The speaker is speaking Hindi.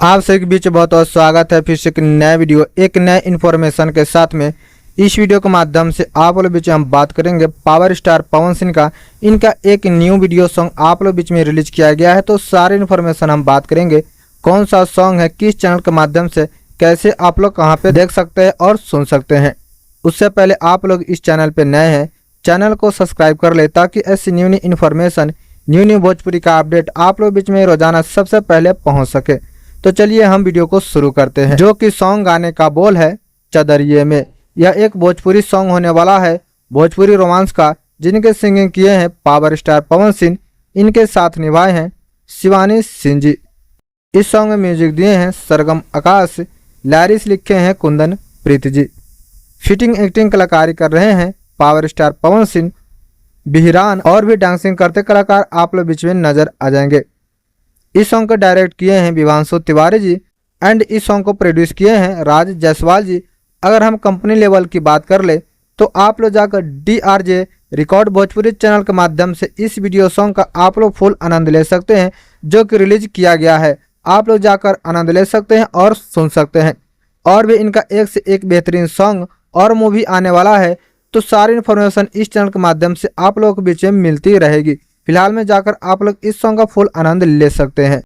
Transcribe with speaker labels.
Speaker 1: आप सभी के बीच बहुत बहुत स्वागत है फिर से एक नया वीडियो एक नए इन्फॉर्मेशन के साथ में। इस वीडियो के माध्यम से आप लोग बीच में हम बात करेंगे पावर स्टार पवन सिंह का। इनका एक न्यू वीडियो सॉन्ग आप लोग बीच में रिलीज किया गया है, तो सारे इन्फॉर्मेशन हम बात करेंगे। कौन सा सॉन्ग है, किस चैनल के माध्यम से, कैसे आप लोग कहाँ पे देख सकते हैं और सुन सकते हैं। उससे पहले आप लोग इस चैनल पे नए हैं, चैनल को सब्सक्राइब कर ले ताकि ऐसी न्यू इन्फॉर्मेशन न्यू भोजपुरी का अपडेट आप लोग बीच में रोजाना सबसे पहले पहुंच सके। तो चलिए हम वीडियो को शुरू करते हैं। जो कि सॉन्ग गाने का बोल है चदरिए में। यह एक भोजपुरी सॉन्ग होने वाला है, भोजपुरी रोमांस का, जिनके सिंगिंग किए हैं पावर स्टार पवन सिंह। इनके साथ निभाए हैं शिवानी सिंह जी। इस सॉन्ग में म्यूजिक दिए हैं सरगम आकाश, लिरिक्स लिखे हैं कुंदन प्रीत जी। फिटिंग एक्टिंग कलाकारी कर रहे हैं पावर स्टार पवन सिंह। बिहरान और भी डांसिंग करते कलाकार आप लोग बीच में नजर आ जाएंगे। इस सॉन्ग को डायरेक्ट किए हैं विवांशु तिवारी जी एंड इस सॉन्ग को प्रोड्यूस किए हैं राज जायसवाल जी। अगर हम कंपनी लेवल की बात कर ले तो आप लोग जाकर DRJ रिकॉर्ड भोजपुरी चैनल के माध्यम से इस वीडियो सॉन्ग का आप लोग फुल आनंद ले सकते हैं, जो कि रिलीज किया गया है। आप लोग जाकर आनंद ले सकते हैं और सुन सकते हैं। और भी इनका एक से एक बेहतरीन सॉन्ग और मूवी आने वाला है, तो सारी इन्फॉर्मेशन इस चैनल के माध्यम से आप लोगों के बीच में मिलती रहेगी। फिलहाल में जाकर आप लोग इस सॉन्ग का फुल आनंद ले सकते हैं।